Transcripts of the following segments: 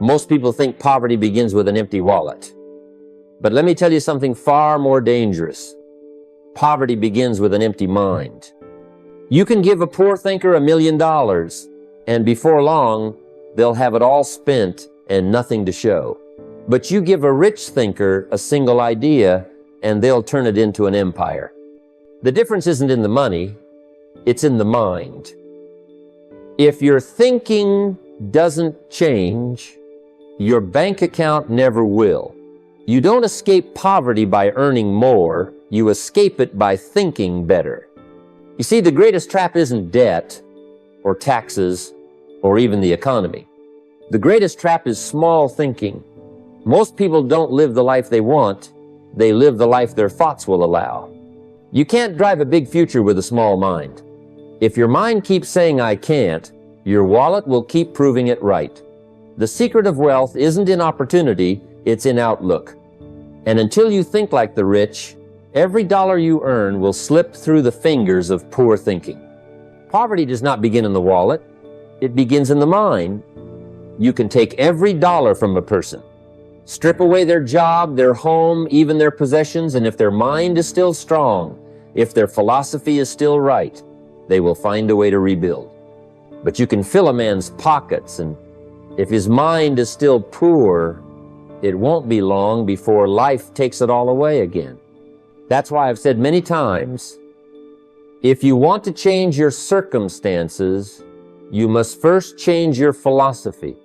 Most people think poverty begins with an empty wallet. But let me tell you something far more dangerous. Poverty begins with an empty mind. You can give a poor thinker $1 million, and before long, they'll have it all spent and nothing to show. But you give a rich thinker a single idea, and they'll turn it into an empire. The difference isn't in the money, it's in the mind. If your thinking doesn't change, your bank account never will. You don't escape poverty by earning more, you escape it by thinking better. You see, the greatest trap isn't debt, or taxes, or even the economy. The greatest trap is small thinking. Most people don't live the life they want, they live the life their thoughts will allow. You can't drive a big future with a small mind. If your mind keeps saying, "I can't," your wallet will keep proving it right. The secret of wealth isn't in opportunity, it's in outlook. And until you think like the rich, every dollar you earn will slip through the fingers of poor thinking. Poverty does not begin in the wallet, it begins in the mind. You can take every dollar from a person, strip away their job, their home, even their possessions, and if their mind is still strong, if their philosophy is still right, they will find a way to rebuild. But you can fill a man's pockets, and if his mind is still poor, it won't be long before life takes it all away again. That's why I've said many times, if you want to change your circumstances, you must first change your philosophy.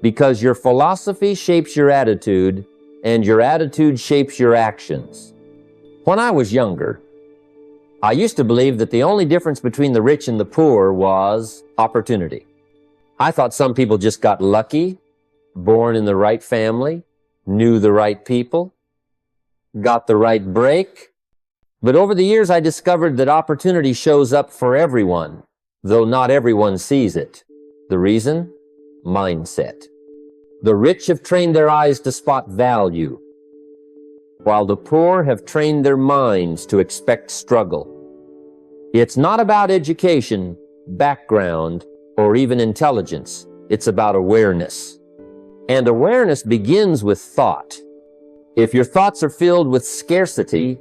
Because your philosophy shapes your attitude, and your attitude shapes your actions. When I was younger, I used to believe that the only difference between the rich and the poor was opportunity. I thought some people just got lucky, born in the right family, knew the right people, got the right break. But over the years, I discovered that opportunity shows up for everyone, though not everyone sees it. The reason? Mindset. The rich have trained their eyes to spot value, while the poor have trained their minds to expect struggle. It's not about education, background, or even intelligence. It's about awareness. And awareness begins with thought. If your thoughts are filled with scarcity,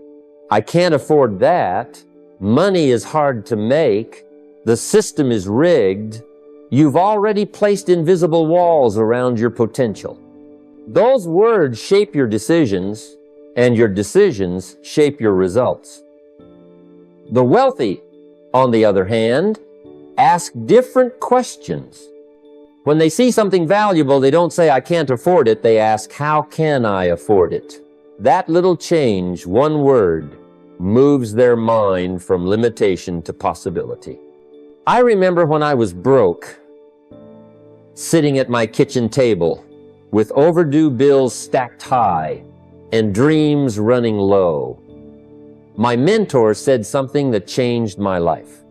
"I can't afford that," "money is hard to make," "the system is rigged," you've already placed invisible walls around your potential. Those words shape your decisions, and your decisions shape your results. The wealthy, on the other hand, ask different questions. When they see something valuable, they don't say, "I can't afford it." They ask, "How can I afford it?" That little change, one word, moves their mind from limitation to possibility. I remember when I was broke, sitting at my kitchen table with overdue bills stacked high and dreams running low. My mentor said something that changed my life.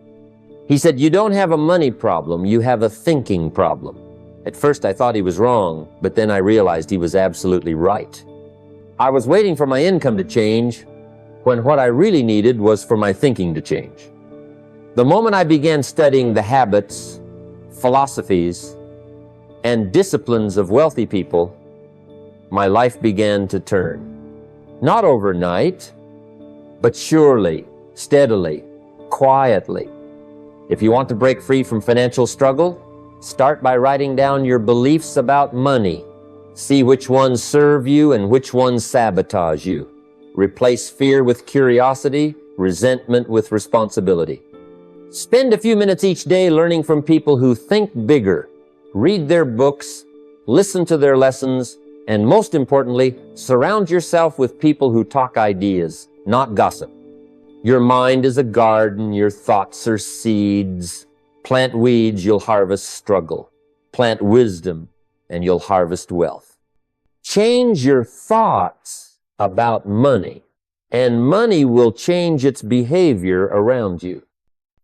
He said, "You don't have a money problem, you have a thinking problem." At first I thought he was wrong, but then I realized he was absolutely right. I was waiting for my income to change when what I really needed was for my thinking to change. The moment I began studying the habits, philosophies, and disciplines of wealthy people, my life began to turn. Not overnight, but surely, steadily, quietly. If you want to break free from financial struggle, start by writing down your beliefs about money. See which ones serve you and which ones sabotage you. Replace fear with curiosity, resentment with responsibility. Spend a few minutes each day learning from people who think bigger. Read their books, listen to their lessons, and most importantly, surround yourself with people who talk ideas, not gossip. Your mind is a garden, your thoughts are seeds. Plant weeds, you'll harvest struggle. Plant wisdom, and you'll harvest wealth. Change your thoughts about money, and money will change its behavior around you.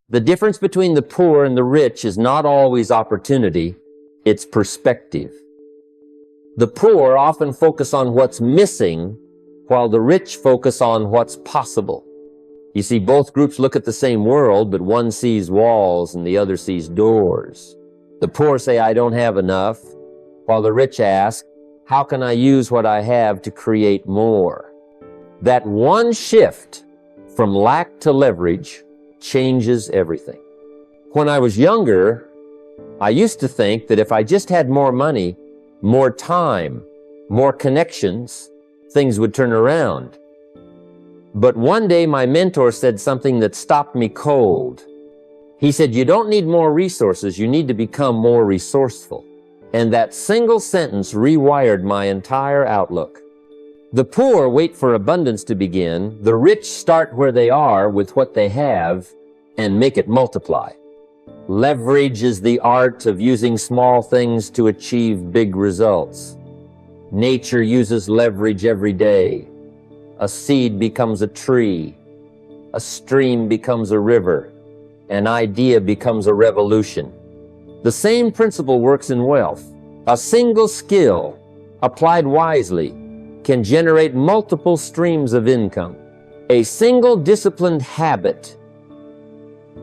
The difference between the poor and the rich is not always opportunity, it's perspective. The poor often focus on what's missing, while the rich focus on what's possible. You see, both groups look at the same world, but one sees walls and the other sees doors. The poor say, "I don't have enough," while the rich ask, how can I use what I have to create more? That one shift from lack to leverage changes everything. When I was younger, I used to think that if I just had more money, more time, more connections, things would turn around. But one day my mentor said something that stopped me cold. He said, you don't need more resources, you need to become more resourceful. And that single sentence rewired my entire outlook. The poor wait for abundance to begin. The rich start where they are with what they have and make it multiply. Leverage is the art of using small things to achieve big results. Nature uses leverage every day. A seed becomes a tree. A stream becomes a river. An idea becomes a revolution. The same principle works in wealth. A single skill, applied wisely, can generate multiple streams of income. A single disciplined habit,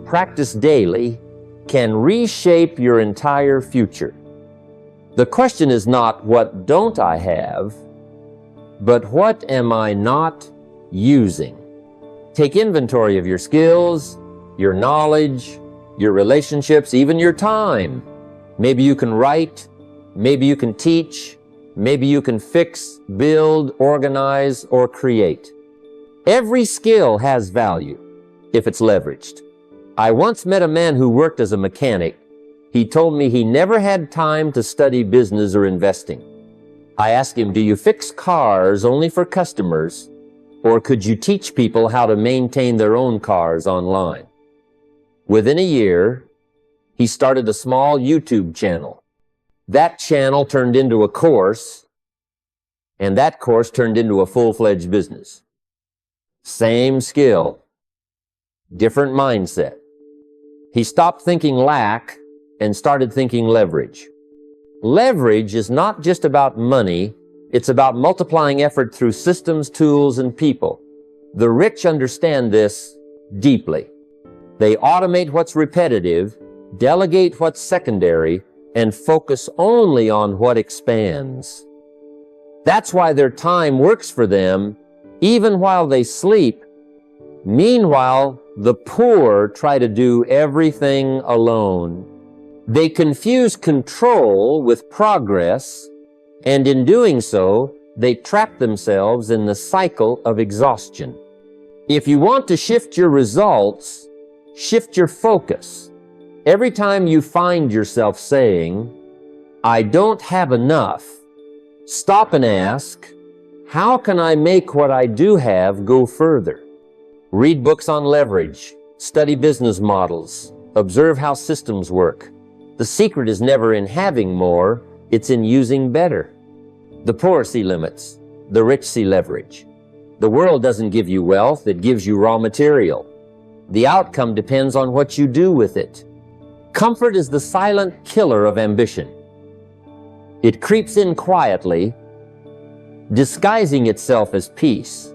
practiced daily, can reshape your entire future. The question is not, what don't I have, but what am I not using? Take inventory of your skills, your knowledge, your relationships, even your time. Maybe you can write, maybe you can teach, maybe you can fix, build, organize, or create. Every skill has value if it's leveraged. I once met a man who worked as a mechanic. He told me he never had time to study business or investing. I asked him, do you fix cars only for customers, or could you teach people how to maintain their own cars online? Within a year, he started a small YouTube channel. That channel turned into a course, and that course turned into a full-fledged business. Same skill, different mindset. He stopped thinking lack and started thinking leverage. Leverage is not just about money, it's about multiplying effort through systems, tools, and people. The rich understand this deeply. They automate what's repetitive, delegate what's secondary, and focus only on what expands. That's why their time works for them even while they sleep. Meanwhile, the poor try to do everything alone. They confuse control with progress, and in doing so, they trap themselves in the cycle of exhaustion. If you want to shift your results, shift your focus. Every time you find yourself saying, I don't have enough, stop and ask, how can I make what I do have go further? Read books on leverage, study business models, observe how systems work. The secret is never in having more, it's in using better. The poor see limits, the rich see leverage. The world doesn't give you wealth, it gives you raw material. The outcome depends on what you do with it. Comfort is the silent killer of ambition. It creeps in quietly, disguising itself as peace.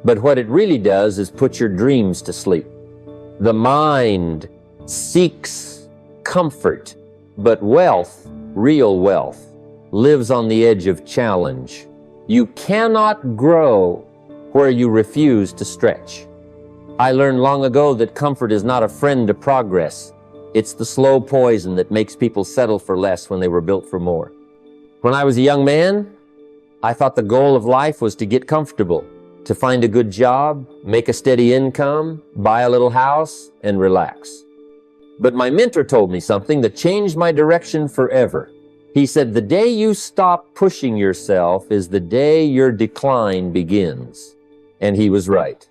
But what it really does is put your dreams to sleep. The mind seeks comfort, but wealth, real wealth, lives on the edge of challenge. You cannot grow where you refuse to stretch. I learned long ago that comfort is not a friend to progress. It's the slow poison that makes people settle for less when they were built for more. When I was a young man, I thought the goal of life was to get comfortable, to find a good job, make a steady income, buy a little house, and relax. But my mentor told me something that changed my direction forever. He said, the day you stop pushing yourself is the day your decline begins. And he was right.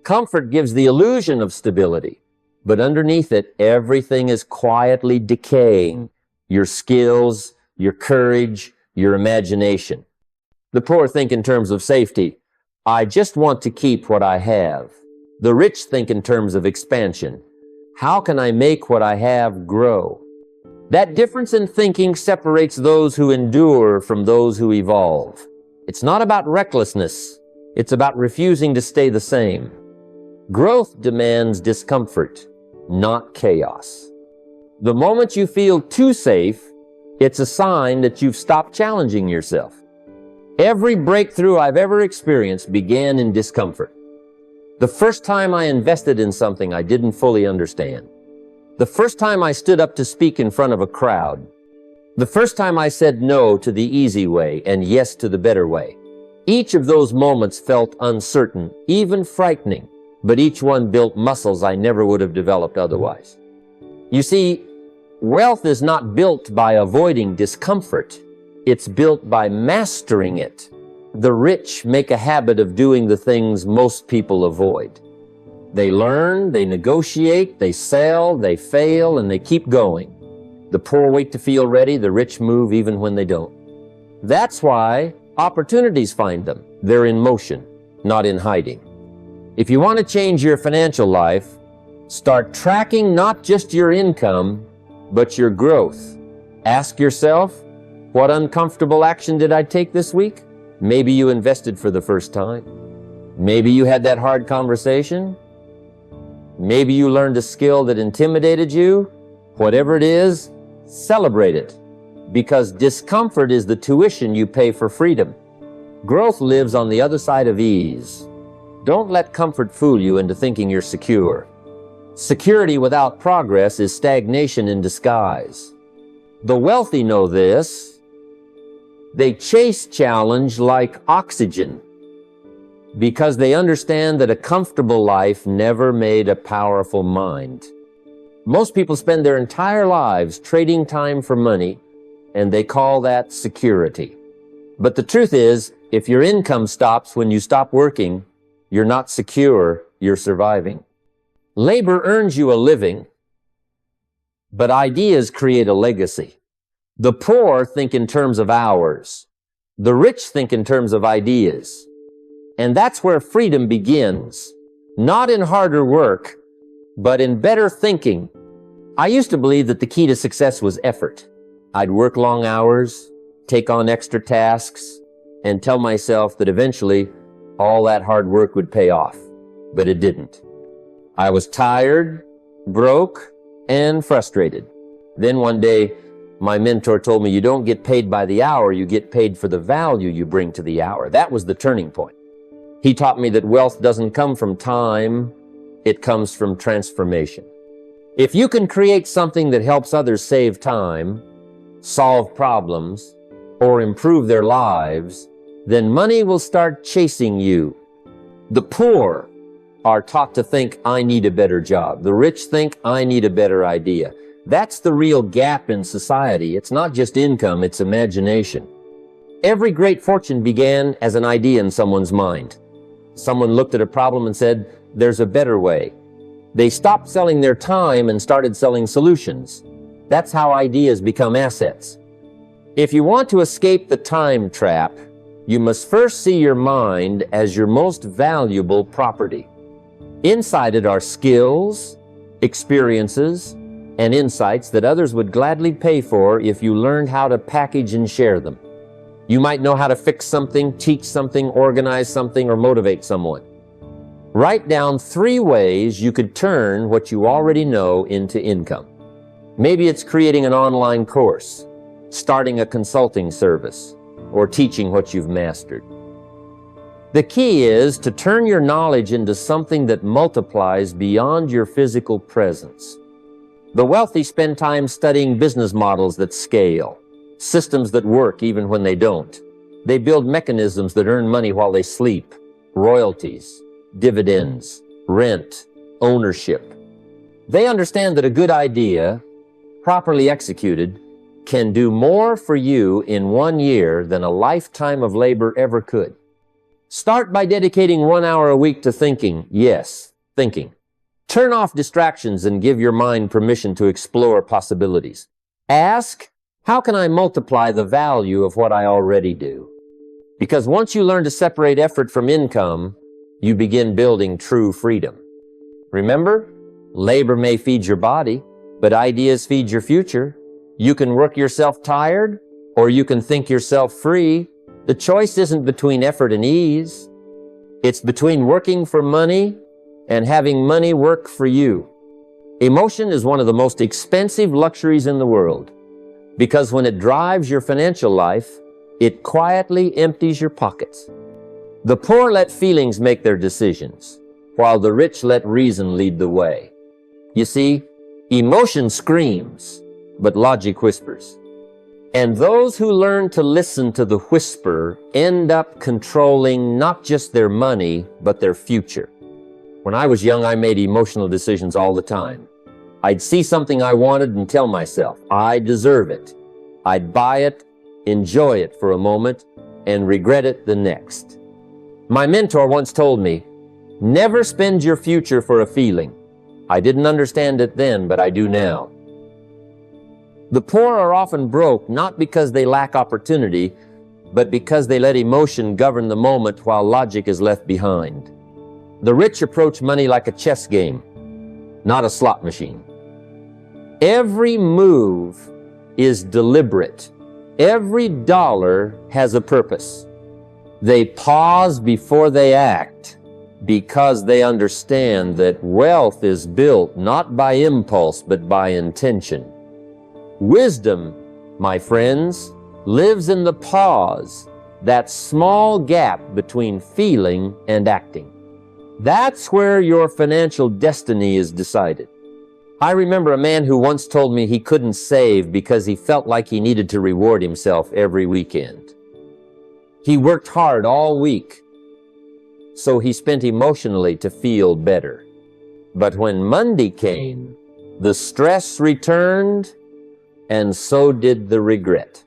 Comfort gives the illusion of stability, but underneath it, everything is quietly decaying. Your skills, your courage, your imagination. The poor think in terms of safety. I just want to keep what I have. The rich think in terms of expansion. How can I make what I have grow? That difference in thinking separates those who endure from those who evolve. It's not about recklessness. It's about refusing to stay the same. Growth demands discomfort, not chaos. The moment you feel too safe It's a sign that you've stopped challenging yourself. Every breakthrough I've ever experienced began in discomfort. The first time I invested in something I didn't fully understand. The first time I stood up to speak in front of a crowd. The first time I said no to the easy way and yes to the better way. Each of those moments felt uncertain, even frightening, but each one built muscles I never would have developed otherwise. You see, wealth is not built by avoiding discomfort. It's built by mastering it. The rich make a habit of doing the things most people avoid. They learn, they negotiate, they sell, they fail, and they keep going. The poor wait to feel ready, the rich move even when they don't. That's why opportunities find them. They're in motion, not in hiding. If you want to change your financial life, start tracking not just your income, but your growth. Ask yourself, what uncomfortable action did I take this week? Maybe you invested for the first time. Maybe you had that hard conversation. Maybe you learned a skill that intimidated you. Whatever it is, celebrate it. Because discomfort is the tuition you pay for freedom. Growth lives on the other side of ease. Don't let comfort fool you into thinking you're secure. Security without progress is stagnation in disguise. The wealthy know this. They chase challenge like oxygen because they understand that a comfortable life never made a powerful mind. Most people spend their entire lives trading time for money, and they call that security. But the truth is, if your income stops when you stop working, you're not secure, you're surviving. Labor earns you a living, but ideas create a legacy. The poor think in terms of hours. The rich think in terms of ideas. And that's where freedom begins. Not in harder work, but in better thinking. I used to believe that the key to success was effort. I'd work long hours, take on extra tasks, and tell myself that eventually all that hard work would pay off. But it didn't. I was tired, broke, and frustrated. Then one day, my mentor told me, you don't get paid by the hour, you get paid for the value you bring to the hour. That was the turning point. He taught me that wealth doesn't come from time, it comes from transformation. If you can create something that helps others save time, solve problems, or improve their lives, then money will start chasing you. The poor are taught to think, I need a better job. The rich think, I need a better idea. That's the real gap in society. It's not just income, it's imagination. Every great fortune began as an idea in someone's mind. Someone looked at a problem and said, there's a better way. They stopped selling their time and started selling solutions. That's how ideas become assets. If you want to escape the time trap, you must first see your mind as your most valuable property. Inside it are skills, experiences, and insights that others would gladly pay for if you learned how to package and share them. You might know how to fix something, teach something, organize something, or motivate someone. Write down 3 ways you could turn what you already know into income. Maybe it's creating an online course, starting a consulting service, or teaching what you've mastered. The key is to turn your knowledge into something that multiplies beyond your physical presence. The wealthy spend time studying business models that scale, systems that work even when they don't. They build mechanisms that earn money while they sleep, royalties, dividends, rent, ownership. They understand that a good idea, properly executed, can do more for you in 1 year than a lifetime of labor ever could. Start by dedicating 1 hour a week to thinking. Yes, thinking. Turn off distractions and give your mind permission to explore possibilities. Ask, how can I multiply the value of what I already do? Because once you learn to separate effort from income, you begin building true freedom. Remember, labor may feed your body, but ideas feed your future. You can work yourself tired, or you can think yourself free. The choice isn't between effort and ease. It's between working for money and having money work for you. Emotion is one of the most expensive luxuries in the world. Because when it drives your financial life, it quietly empties your pockets. The poor let feelings make their decisions, while the rich let reason lead the way. You see, emotion screams, but logic whispers. And those who learn to listen to the whisper end up controlling not just their money, but their future. When I was young, I made emotional decisions all the time. I'd see something I wanted and tell myself, I deserve it. I'd buy it, enjoy it for a moment, and regret it the next. My mentor once told me, never spend your future for a feeling. I didn't understand it then, but I do now. The poor are often broke not because they lack opportunity, but because they let emotion govern the moment while logic is left behind. The rich approach money like a chess game, not a slot machine. Every move is deliberate. Every dollar has a purpose. They pause before they act because they understand that wealth is built not by impulse but by intention. Wisdom, my friends, lives in the pause, that small gap between feeling and acting. That's where your financial destiny is decided. I remember a man who once told me he couldn't save because he felt like he needed to reward himself every weekend. He worked hard all week, so he spent emotionally to feel better. But when Monday came, the stress returned, and so did the regret.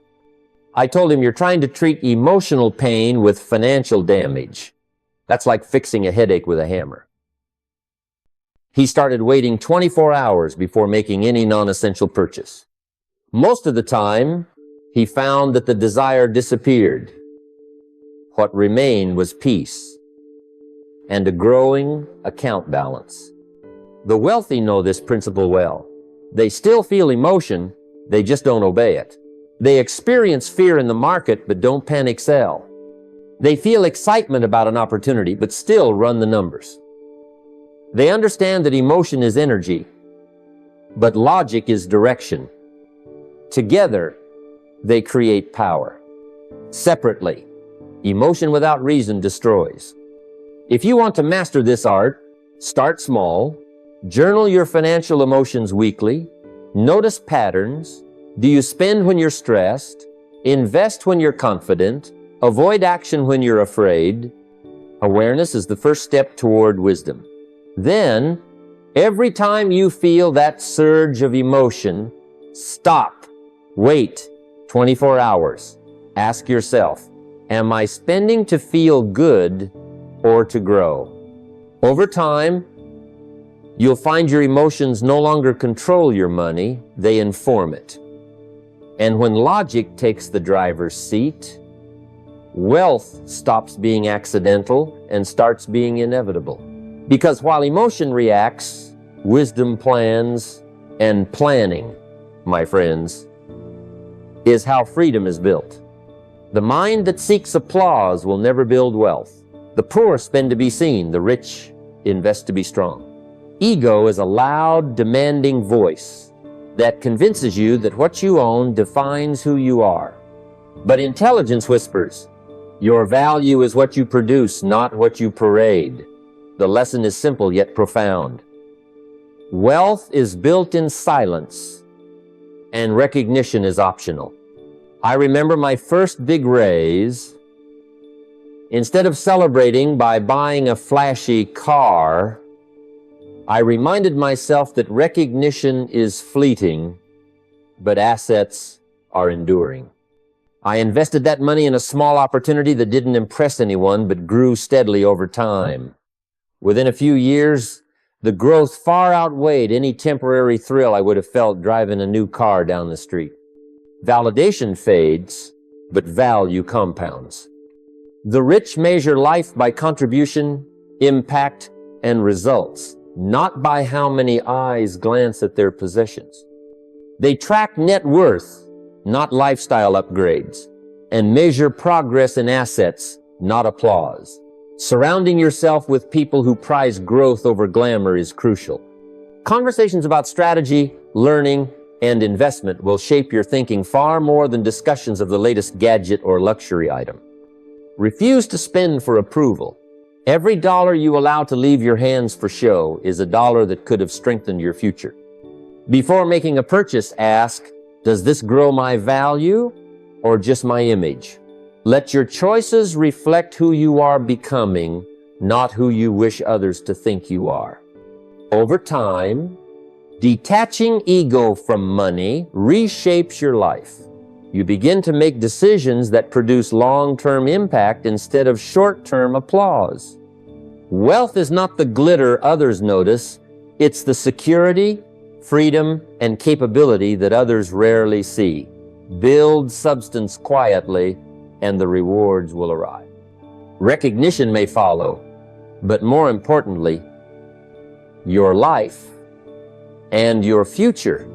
I told him, you're trying to treat emotional pain with financial damage. That's like fixing a headache with a hammer. He started waiting 24 hours before making any non-essential purchase. Most of the time, he found that the desire disappeared. What remained was peace and a growing account balance. The wealthy know this principle well. They still feel emotion, they just don't obey it. They experience fear in the market, but don't panic sell. They feel excitement about an opportunity, but still run the numbers. They understand that emotion is energy, but logic is direction. Together, they create power. Separately, emotion without reason destroys. If you want to master this art, start small, journal your financial emotions weekly, notice patterns. Do you spend when you're stressed? Invest when you're confident? Avoid action when you're afraid? Awareness is the first step toward wisdom. Then, every time you feel that surge of emotion, stop, wait 24 hours. Ask yourself, am I spending to feel good or to grow? Over time, you'll find your emotions no longer control your money, they inform it. And when logic takes the driver's seat, wealth stops being accidental and starts being inevitable. Because while emotion reacts, wisdom plans, and planning, my friends, is how freedom is built. The mind that seeks applause will never build wealth. The poor spend to be seen, the rich invest to be strong. Ego is a loud, demanding voice that convinces you that what you own defines who you are. But intelligence whispers, your value is what you produce, not what you parade. The lesson is simple yet profound. Wealth is built in silence, and recognition is optional. I remember my first big raise. Instead of celebrating by buying a flashy car, I reminded myself that recognition is fleeting, but assets are enduring. I invested that money in a small opportunity that didn't impress anyone, but grew steadily over time. Within a few years, the growth far outweighed any temporary thrill I would have felt driving a new car down the street. Validation fades, but value compounds. The rich measure life by contribution, impact, and results, not by how many eyes glance at their possessions. They track net worth, not lifestyle upgrades, and measure progress in assets, not applause. Surrounding yourself with people who prize growth over glamour is crucial. Conversations about strategy, learning, and investment will shape your thinking far more than discussions of the latest gadget or luxury item. Refuse to spend for approval. Every dollar you allow to leave your hands for show is a dollar that could have strengthened your future. Before making a purchase, ask, does this grow my value or just my image? Let your choices reflect who you are becoming, not who you wish others to think you are. Over time, detaching ego from money reshapes your life. You begin to make decisions that produce long-term impact instead of short-term applause. Wealth is not the glitter others notice, it's the security, freedom, and capability that others rarely see. Build substance quietly, and the rewards will arrive. Recognition may follow, but more importantly, your life and your future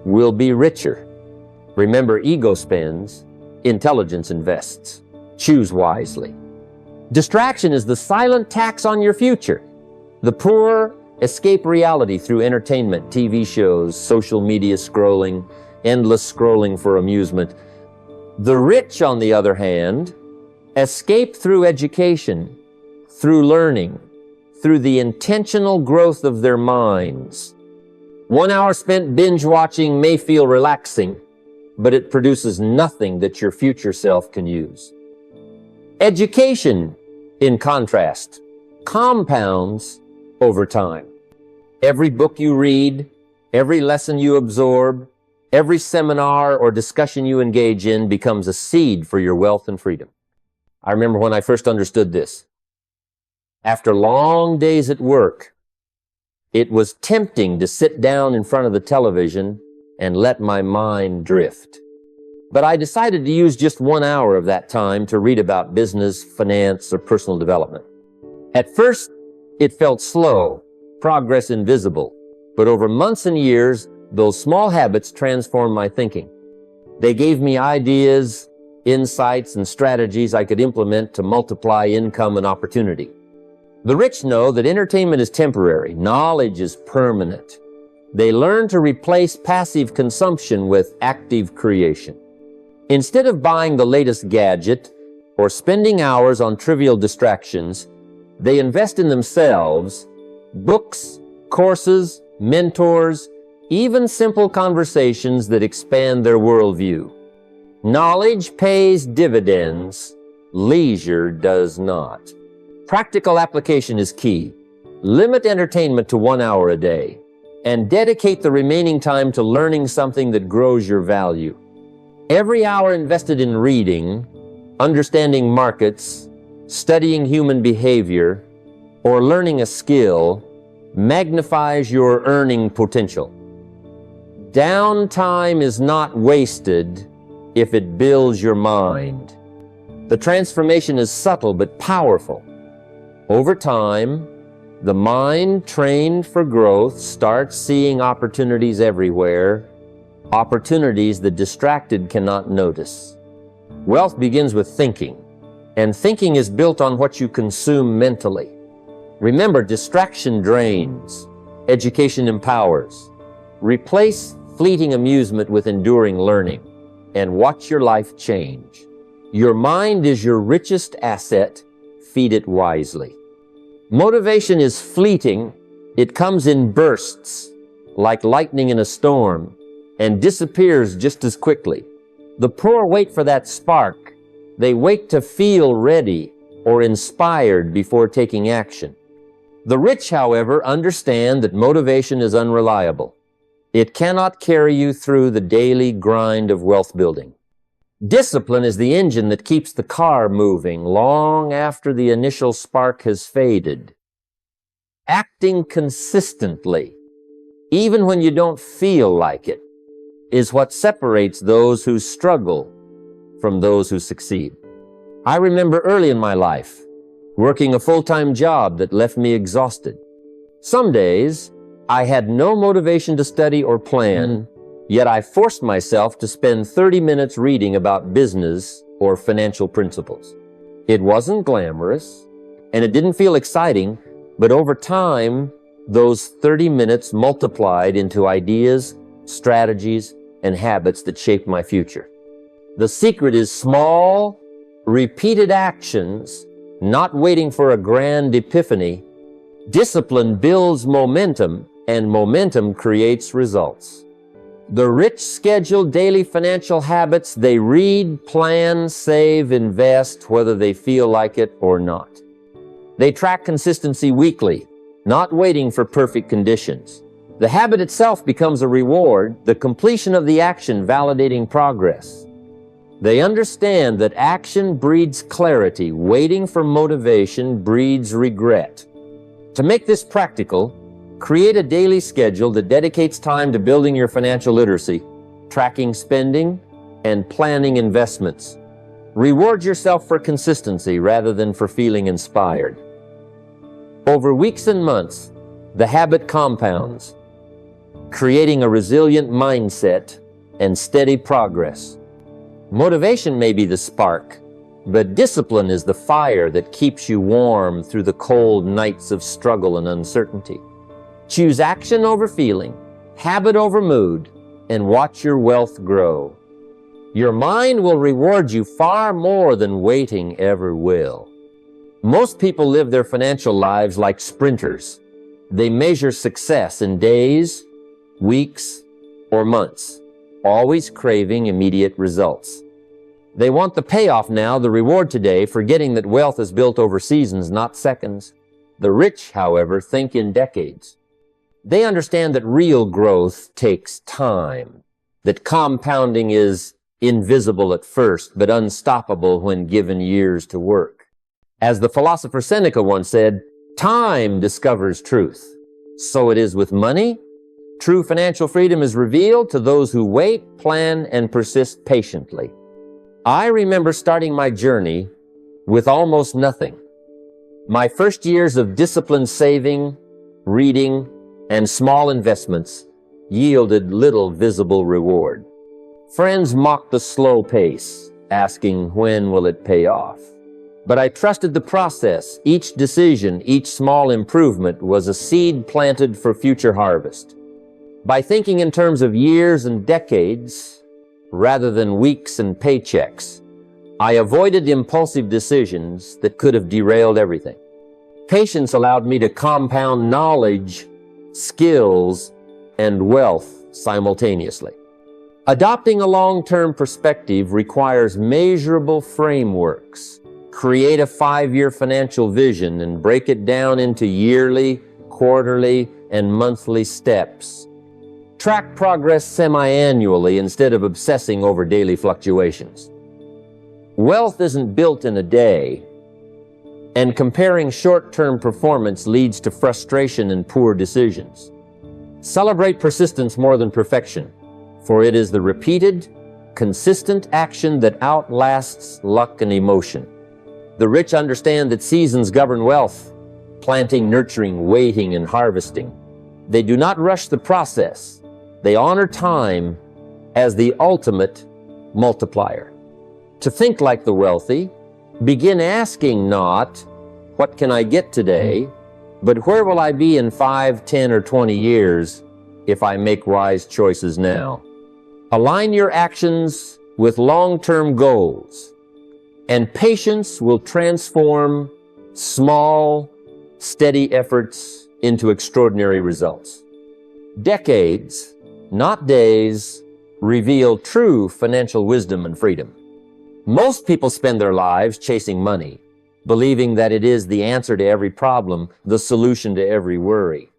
will be richer. Remember, ego spends, intelligence invests. Choose wisely. Distraction is the silent tax on your future. The poor escape reality through entertainment, TV shows, social media scrolling, endless scrolling for amusement. The rich, on the other hand, escape through education, through learning, through the intentional growth of their minds. 1 hour spent binge watching may feel relaxing, but it produces nothing that your future self can use. Education, in contrast, compounds over time. Every book you read, every lesson you absorb, every seminar or discussion you engage in becomes a seed for your wealth and freedom. I remember when I first understood this. After long days at work, it was tempting to sit down in front of the television and let my mind drift. But I decided to use just 1 hour of that time to read about business, finance, or personal development. At first, it felt slow, progress invisible, but over months and years, those small habits transformed my thinking. They gave me ideas, insights, and strategies I could implement to multiply income and opportunity. The rich know that entertainment is temporary, knowledge is permanent. They learn to replace passive consumption with active creation. Instead of buying the latest gadget or spending hours on trivial distractions, they invest in themselves, books, courses, mentors, even simple conversations that expand their worldview. Knowledge pays dividends, leisure does not. Practical application is key. Limit entertainment to 1 hour a day and dedicate the remaining time to learning something that grows your value. Every hour invested in reading, understanding markets, studying human behavior, or learning a skill magnifies your earning potential. Downtime is not wasted if it builds your mind. The transformation is subtle but powerful. Over time, the mind trained for growth starts seeing opportunities everywhere, opportunities the distracted cannot notice. Wealth begins with thinking, and thinking is built on what you consume mentally. Remember, distraction drains, education empowers. Replace fleeting amusement with enduring learning, and watch your life change. Your mind is your richest asset. Feed it wisely. Motivation is fleeting. It comes in bursts, like lightning in a storm, and disappears just as quickly. The poor wait for that spark. They wait to feel ready or inspired before taking action. The rich, however, understand that motivation is unreliable. It cannot carry you through the daily grind of wealth building. Discipline is the engine that keeps the car moving long after the initial spark has faded. Acting consistently, even when you don't feel like it, is what separates those who struggle from those who succeed. I remember early in my life, working a full-time job that left me exhausted. Some days, I had no motivation to study or plan, yet I forced myself to spend 30 minutes reading about business or financial principles. It wasn't glamorous, and it didn't feel exciting, but over time, those 30 minutes multiplied into ideas strategies, and habits that shape my future. The secret is small, repeated actions, not waiting for a grand epiphany. Discipline builds momentum, and momentum creates results. The rich schedule daily financial habits. They read, plan, save, invest, whether they feel like it or not. They track consistency weekly, not waiting for perfect conditions. The habit itself becomes a reward, the completion of the action validating progress. They understand that action breeds clarity, waiting for motivation breeds regret. To make this practical, create a daily schedule that dedicates time to building your financial literacy, tracking spending, and planning investments. Reward yourself for consistency rather than for feeling inspired. Over weeks and months, the habit compounds, creating a resilient mindset and steady progress. Motivation may be the spark, but discipline is the fire that keeps you warm through the cold nights of struggle and uncertainty. Choose action over feeling, habit over mood, and watch your wealth grow. Your mind will reward you far more than waiting ever will. Most people live their financial lives like sprinters. They measure success in days, weeks, or months, always craving immediate results. They want the payoff now, the reward today, forgetting that wealth is built over seasons, not seconds. The rich, however, think in decades. They understand that real growth takes time, that compounding is invisible at first, but unstoppable when given years to work. As the philosopher Seneca once said, time discovers truth. So it is with money. True financial freedom is revealed to those who wait, plan, and persist patiently. I remember starting my journey with almost nothing. My first years of disciplined saving, reading, and small investments yielded little visible reward. Friends mocked the slow pace, asking when will it pay off. But I trusted the process. Each decision, each small improvement was a seed planted for future harvest. By thinking in terms of years and decades, rather than weeks and paychecks, I avoided impulsive decisions that could have derailed everything. Patience allowed me to compound knowledge, skills, and wealth simultaneously. Adopting a long-term perspective requires measurable frameworks. Create a 5-year financial vision and break it down into yearly, quarterly, and monthly steps. Track progress semi-annually instead of obsessing over daily fluctuations. Wealth isn't built in a day, and comparing short-term performance leads to frustration and poor decisions. Celebrate persistence more than perfection, for it is the repeated, consistent action that outlasts luck and emotion. The rich understand that seasons govern wealth, planting, nurturing, waiting, and harvesting. They do not rush the process. They honor time as the ultimate multiplier. To think like the wealthy, begin asking not, what can I get today, but where will I be in 5, 10, or 20 years if I make wise choices now? Align your actions with long-term goals, and patience will transform small, steady efforts into extraordinary results. Decades, not days, reveal true financial wisdom and freedom. Most people spend their lives chasing money, believing that it is the answer to every problem, the solution to every worry.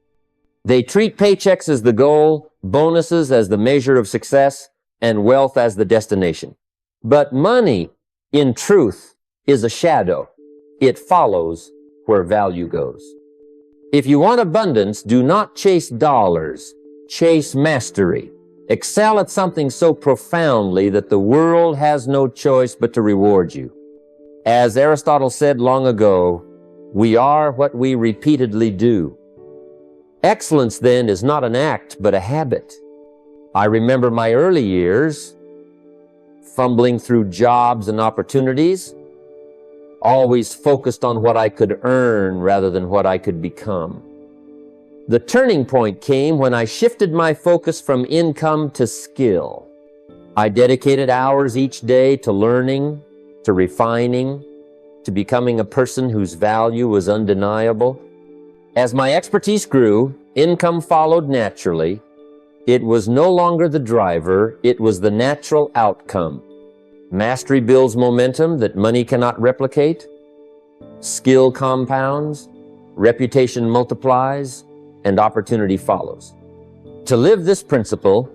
They treat paychecks as the goal, bonuses as the measure of success, and wealth as the destination. But money, in truth, is a shadow. It follows where value goes. If you want abundance, do not chase dollars. Chase mastery. Excel at something so profoundly that the world has no choice but to reward you. As Aristotle said long ago, we are what we repeatedly do. Excellence, then, is not an act, but a habit. I remember my early years, fumbling through jobs and opportunities, always focused on what I could earn rather than what I could become. The turning point came when I shifted my focus from income to skill. I dedicated hours each day to learning, to refining, to becoming a person whose value was undeniable. As my expertise grew, income followed naturally. It was no longer the driver, it was the natural outcome. Mastery builds momentum that money cannot replicate. Skill compounds, reputation multiplies, and opportunity follows. To live this principle,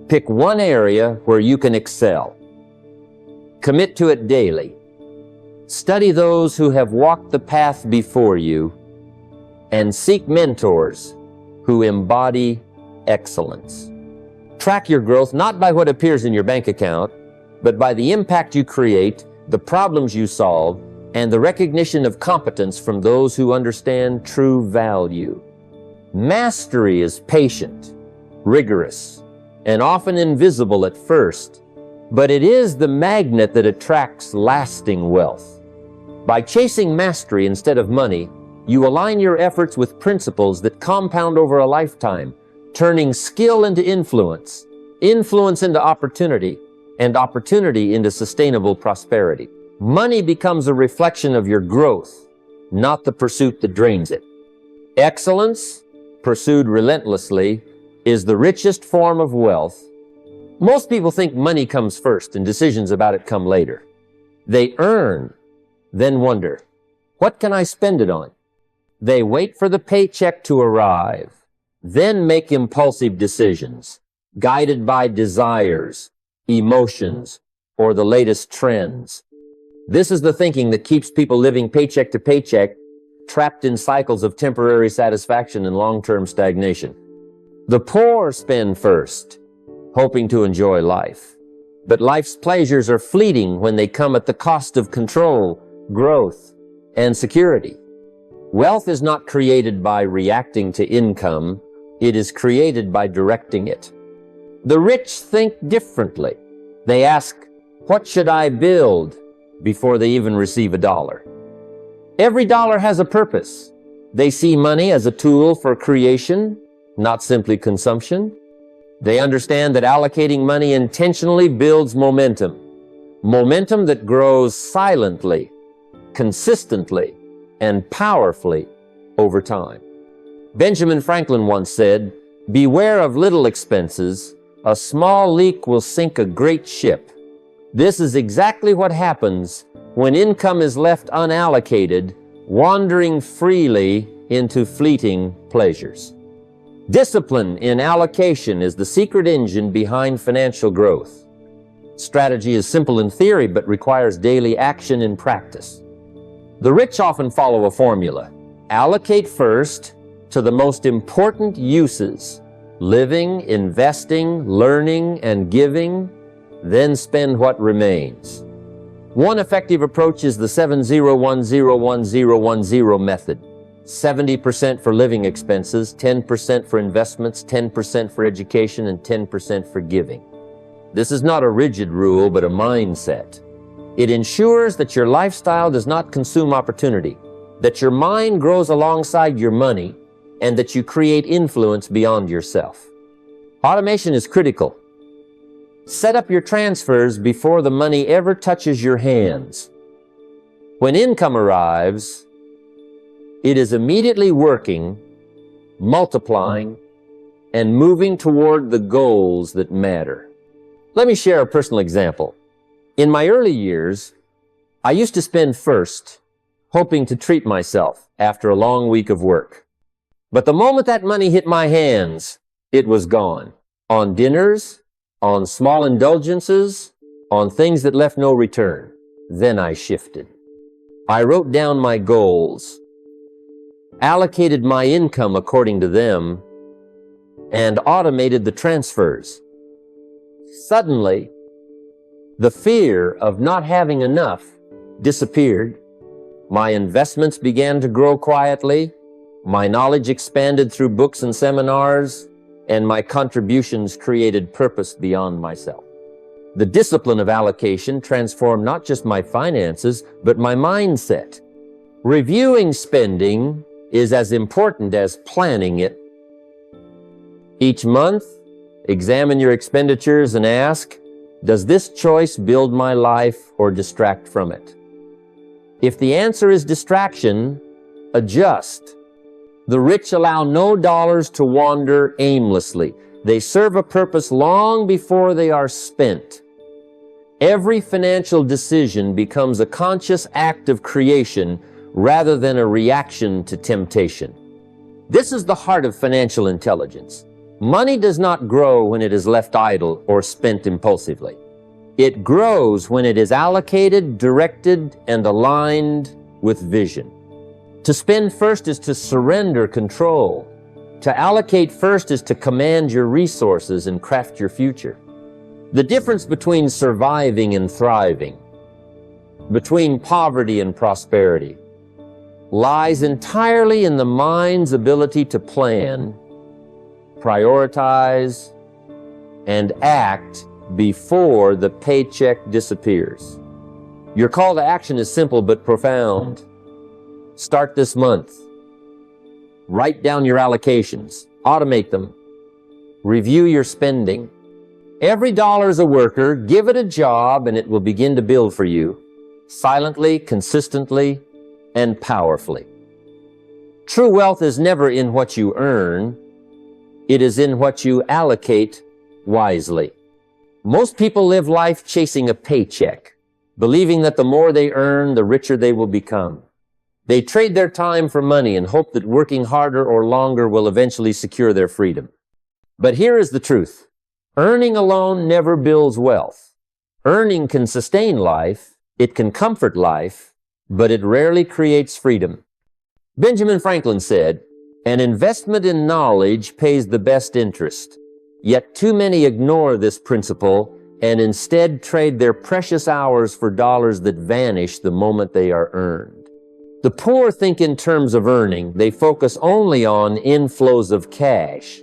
pick one area where you can excel. Commit to it daily. Study those who have walked the path before you, and seek mentors who embody excellence. Track your growth not by what appears in your bank account, but by the impact you create, the problems you solve, and the recognition of competence from those who understand true value. Mastery is patient, rigorous, and often invisible at first, but it is the magnet that attracts lasting wealth. By chasing mastery instead of money, you align your efforts with principles that compound over a lifetime, turning skill into influence, influence into opportunity, and opportunity into sustainable prosperity. Money becomes a reflection of your growth, not the pursuit that drains it. Excellence, pursued relentlessly, is the richest form of wealth. Most people think money comes first and decisions about it come later. They earn, then wonder, what can I spend it on? They wait for the paycheck to arrive, then make impulsive decisions, guided by desires, emotions, or the latest trends. This is the thinking that keeps people living paycheck to paycheck, trapped in cycles of temporary satisfaction and long-term stagnation. The poor spend first, hoping to enjoy life. But life's pleasures are fleeting when they come at the cost of control, growth, and security. Wealth is not created by reacting to income, it is created by directing it. The rich think differently. They ask, what should I build, before they even receive a dollar. Every dollar has a purpose. They see money as a tool for creation, not simply consumption. They understand that allocating money intentionally builds momentum. Momentum that grows silently, consistently, and powerfully over time. Benjamin Franklin once said, "Beware of little expenses. A small leak will sink a great ship." This is exactly what happens when income is left unallocated, wandering freely into fleeting pleasures. Discipline in allocation is the secret engine behind financial growth. Strategy is simple in theory, but requires daily action in practice. The rich often follow a formula. Allocate first to the most important uses: living, investing, learning, and giving, then spend what remains. One effective approach is the 70-10-10-10 method. 70% for living expenses, 10% for investments, 10% for education, and 10% for giving. This is not a rigid rule, but a mindset. It ensures that your lifestyle does not consume opportunity, that your mind grows alongside your money, and that you create influence beyond yourself. Automation is critical. Set up your transfers before the money ever touches your hands. When income arrives, it is immediately working, multiplying, and moving toward the goals that matter. Let me share a personal example. In my early years, I used to spend first, hoping to treat myself after a long week of work. But the moment that money hit my hands, it was gone. On dinners, on small indulgences, on things that left no return. Then I shifted. I wrote down my goals, allocated my income according to them, and automated the transfers. Suddenly, the fear of not having enough disappeared. My investments began to grow quietly. My knowledge expanded through books and seminars, and my contributions created purpose beyond myself. The discipline of allocation transformed not just my finances, but my mindset. Reviewing spending is as important as planning it Each month, examine your expenditures and ask, does this choice build my life or distract from it? If the answer is distraction, adjust. The rich allow no dollars to wander aimlessly. They serve a purpose long before they are spent. Every financial decision becomes a conscious act of creation rather than a reaction to temptation. This is the heart of financial intelligence. Money does not grow when it is left idle or spent impulsively. It grows when it is allocated, directed, and aligned with vision. To spend first is to surrender control. To allocate first is to command your resources and craft your future. The difference between surviving and thriving, between poverty and prosperity, lies entirely in the mind's ability to plan, prioritize, and act before the paycheck disappears. Your call to action is simple but profound. Start this month. Write down your allocations. Automate them. Review your spending. Every dollar is a worker. Give it a job and it will begin to build for you, silently, consistently, and powerfully. True wealth is never in what you earn. It is in what you allocate wisely. Most people live life chasing a paycheck, believing that the more they earn, the richer they will become. They trade their time for money and hope that working harder or longer will eventually secure their freedom. But here is the truth. Earning alone never builds wealth. Earning can sustain life, it can comfort life, but it rarely creates freedom. Benjamin Franklin said, "An investment in knowledge pays the best interest. Yet too many ignore this principle and instead trade their precious hours for dollars that vanish the moment they are earned." The poor think in terms of earning. They focus only on inflows of cash,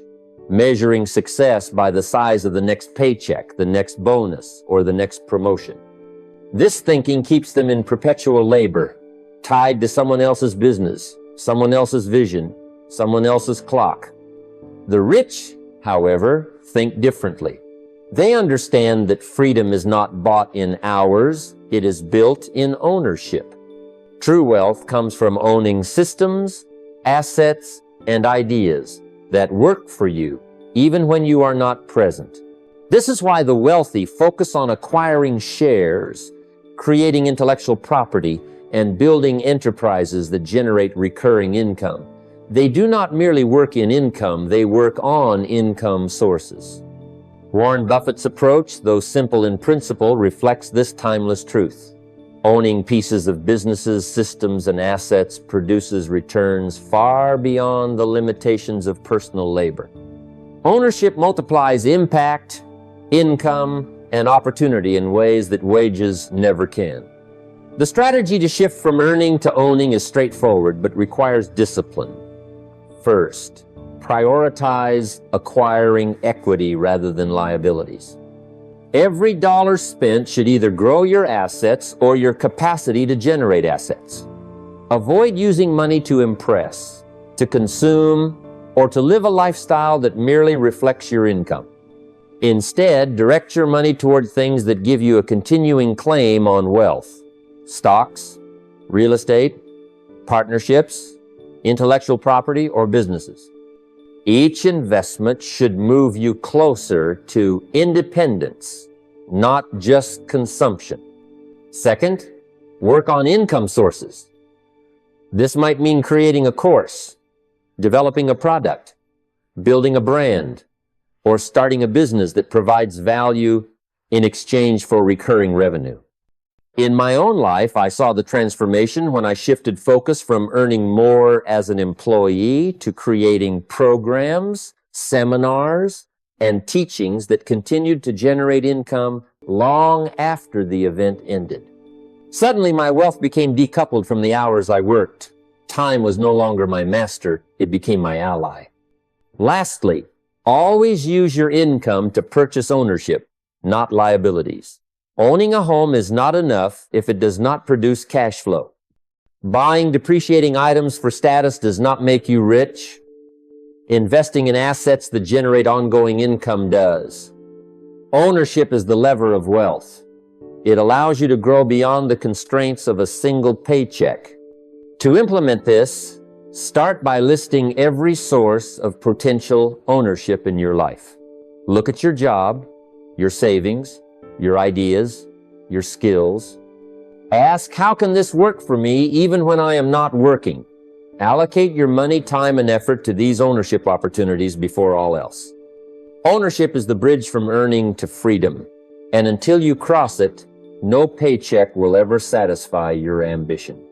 measuring success by the size of the next paycheck, the next bonus, or the next promotion. This thinking keeps them in perpetual labor, tied to someone else's business, someone else's vision, someone else's clock. The rich, however, think differently. They understand that freedom is not bought in hours, it is built in ownership. True wealth comes from owning systems, assets, and ideas that work for you, even when you are not present. This is why the wealthy focus on acquiring shares, creating intellectual property, and building enterprises that generate recurring income. They do not merely work in income, they work on income sources. Warren Buffett's approach, though simple in principle, reflects this timeless truth. Owning pieces of businesses, systems, and assets produces returns far beyond the limitations of personal labor. Ownership multiplies impact, income, and opportunity in ways that wages never can. The strategy to shift from earning to owning is straightforward, but requires discipline. First, prioritize acquiring equity rather than liabilities. Every dollar spent should either grow your assets or your capacity to generate assets. Avoid using money to impress, to consume, or to live a lifestyle that merely reflects your income. Instead, direct your money toward things that give you a continuing claim on wealth. Stocks, real estate, partnerships, intellectual property, or businesses. Each investment should move you closer to independence, not just consumption. Second, work on income sources. This might mean creating a course, developing a product, building a brand, or starting a business that provides value in exchange for recurring revenue. In my own life, I saw the transformation when I shifted focus from earning more as an employee to creating programs, seminars, and teachings that continued to generate income long after the event ended. Suddenly, my wealth became decoupled from the hours I worked. Time was no longer my master, it became my ally. Lastly, always use your income to purchase ownership, not liabilities. Owning a home is not enough if it does not produce cash flow. Buying depreciating items for status does not make you rich. Investing in assets that generate ongoing income does. Ownership is the lever of wealth. It allows you to grow beyond the constraints of a single paycheck. To implement this, start by listing every source of potential ownership in your life. Look at your job, your savings, your ideas, your skills. Ask, how can this work for me even when I am not working? Allocate your money, time, and effort to these ownership opportunities before all else. Ownership is the bridge from earning to freedom, and until you cross it, no paycheck will ever satisfy your ambition.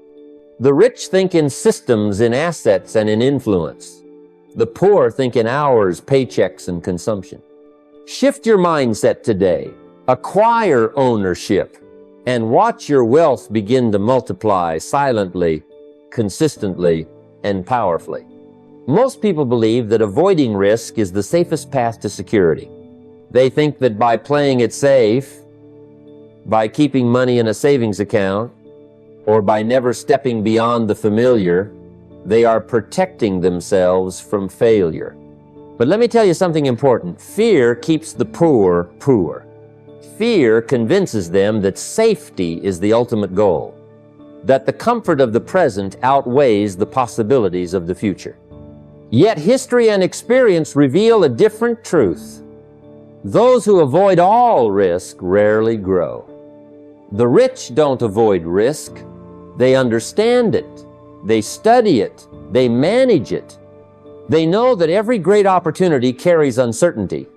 The rich think in systems, in assets, and in influence. The poor think in hours, paychecks, and consumption. Shift your mindset today. Acquire ownership, and watch your wealth begin to multiply silently, consistently, and powerfully. Most people believe that avoiding risk is the safest path to security. They think that by playing it safe, by keeping money in a savings account, or by never stepping beyond the familiar, they are protecting themselves from failure. But let me tell you something important. Fear keeps the poor poor. Fear convinces them that safety is the ultimate goal, that the comfort of the present outweighs the possibilities of the future. Yet history and experience reveal a different truth. Those who avoid all risk rarely grow. The rich don't avoid risk. They understand it. They study it. They manage it. They know that every great opportunity carries uncertainty,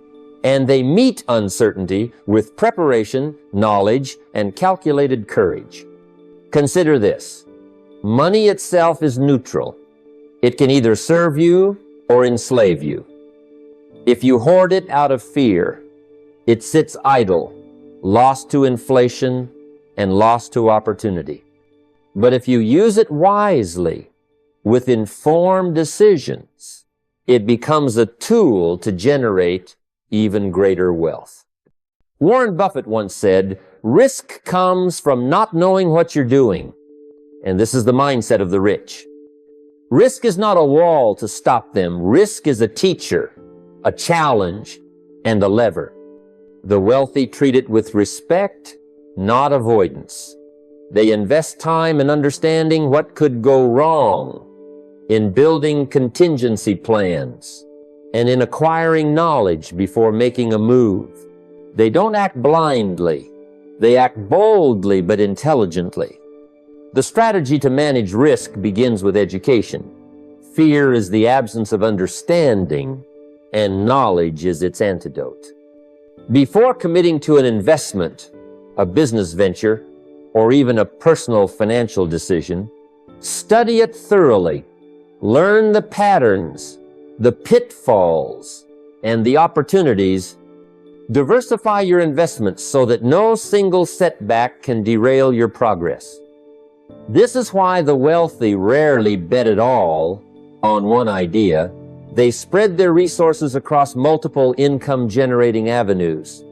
and they meet uncertainty with preparation, knowledge, and calculated courage. Consider this. Money itself is neutral. It can either serve you or enslave you. If you hoard it out of fear, it sits idle, lost to inflation and lost to opportunity. But if you use it wisely, with informed decisions, it becomes a tool to generate even greater wealth. Warren Buffett once said, "Risk comes from not knowing what you're doing." And this is the mindset of the rich. Risk is not a wall to stop them. Risk is a teacher, a challenge, and a lever. The wealthy treat it with respect, not avoidance. They invest time in understanding what could go wrong, in building contingency plans, and in acquiring knowledge before making a move. They don't act blindly. They act boldly but intelligently. The strategy to manage risk begins with education. Fear is the absence of understanding, and knowledge is its antidote. Before committing to an investment, a business venture, or even a personal financial decision, study it thoroughly. Learn the patterns, the pitfalls, and the opportunities. Diversify your investments so that no single setback can derail your progress. This is why the wealthy rarely bet at all on one idea. They spread their resources across multiple income-generating avenues.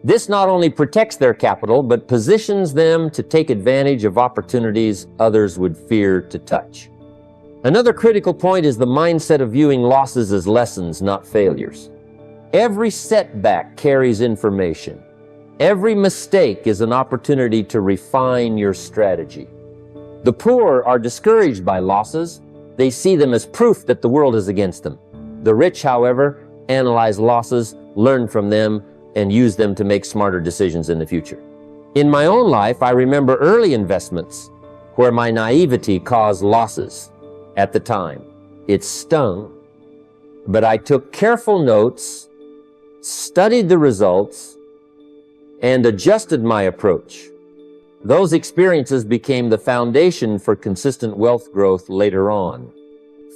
This not only protects their capital, but positions them to take advantage of opportunities others would fear to touch. Another critical point is the mindset of viewing losses as lessons, not failures. Every setback carries information. Every mistake is an opportunity to refine your strategy. The poor are discouraged by losses. They see them as proof that the world is against them. The rich, however, analyze losses, learn from them, and use them to make smarter decisions in the future. In my own life, I remember early investments where my naivety caused losses. At the time, it stung, but I took careful notes, studied the results, and adjusted my approach. Those experiences became the foundation for consistent wealth growth later on.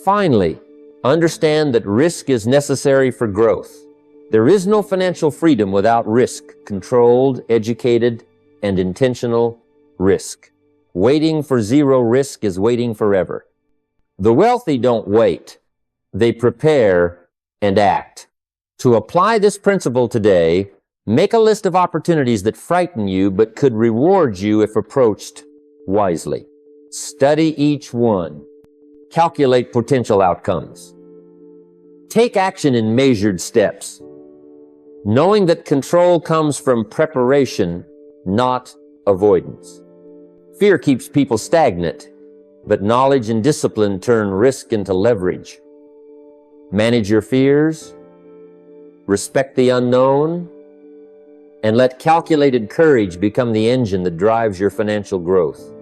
Finally, understand that risk is necessary for growth. There is no financial freedom without risk, controlled, educated, and intentional risk. Waiting for zero risk is waiting forever. The wealthy don't wait. They prepare and act. To apply this principle today, make a list of opportunities that frighten you but could reward you if approached wisely. Study each one. Calculate potential outcomes. Take action in measured steps, knowing that control comes from preparation, not avoidance. Fear keeps people stagnant, but knowledge and discipline turn risk into leverage. Manage your fears, respect the unknown, and let calculated courage become the engine that drives your financial growth.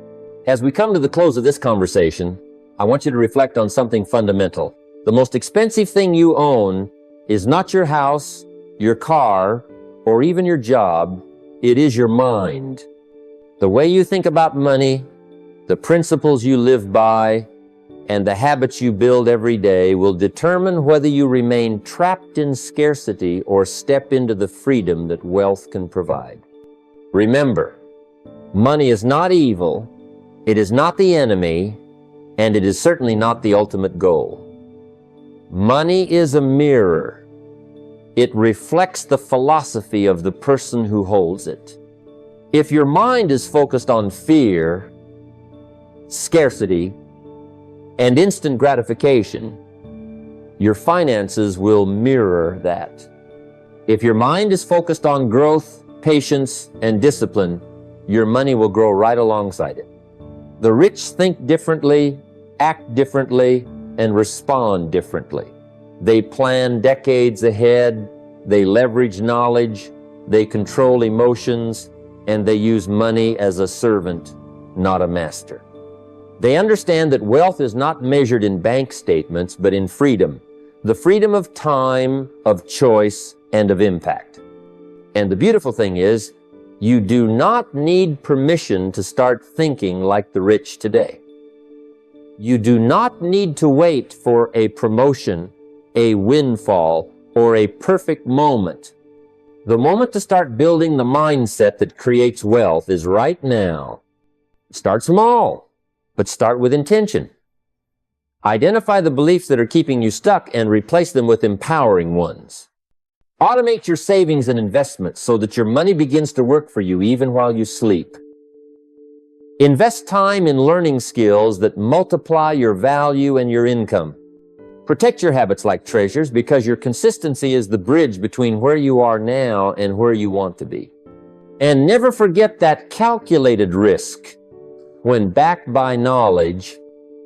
As we come to the close of this conversation, I want you to reflect on something fundamental. The most expensive thing you own is not your house, your car, or even your job. It is your mind. The way you think about money, the principles you live by, and the habits you build every day will determine whether you remain trapped in scarcity or step into the freedom that wealth can provide. Remember, money is not evil, it is not the enemy, and it is certainly not the ultimate goal. Money is a mirror. It reflects the philosophy of the person who holds it. If your mind is focused on fear, scarcity, and instant gratification, your finances will mirror that. If your mind is focused on growth, patience, and discipline, your money will grow right alongside it. The rich think differently, act differently, and respond differently. They plan decades ahead, they leverage knowledge, they control emotions, and they use money as a servant, not a master. They understand that wealth is not measured in bank statements, but in freedom. The freedom of time, of choice, and of impact. And the beautiful thing is, you do not need permission to start thinking like the rich today. You do not need to wait for a promotion, a windfall, or a perfect moment. The moment to start building the mindset that creates wealth is right now. Start small, but start with intention. Identify the beliefs that are keeping you stuck and replace them with empowering ones. Automate your savings and investments so that your money begins to work for you even while you sleep. Invest time in learning skills that multiply your value and your income. Protect your habits like treasures because your consistency is the bridge between where you are now and where you want to be. And never forget that calculated risk, when backed by knowledge,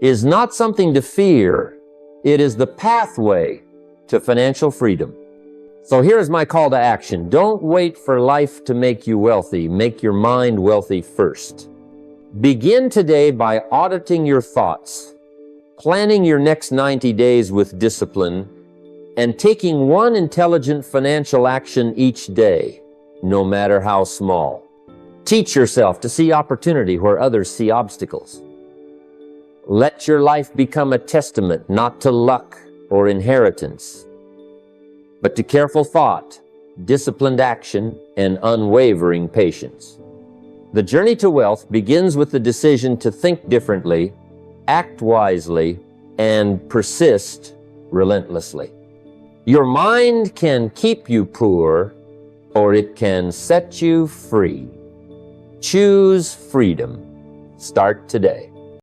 is not something to fear. It is the pathway to financial freedom. So here is my call to action. Don't wait for life to make you wealthy. Make your mind wealthy first. Begin today by auditing your thoughts, planning your next 90 days with discipline, and taking one intelligent financial action each day, no matter how small. Teach yourself to see opportunity where others see obstacles. Let your life become a testament not to luck or inheritance, but to careful thought, disciplined action, and unwavering patience. The journey to wealth begins with the decision to think differently, act wisely, and persist relentlessly. Your mind can keep you poor, or it can set you free. Choose freedom. Start today.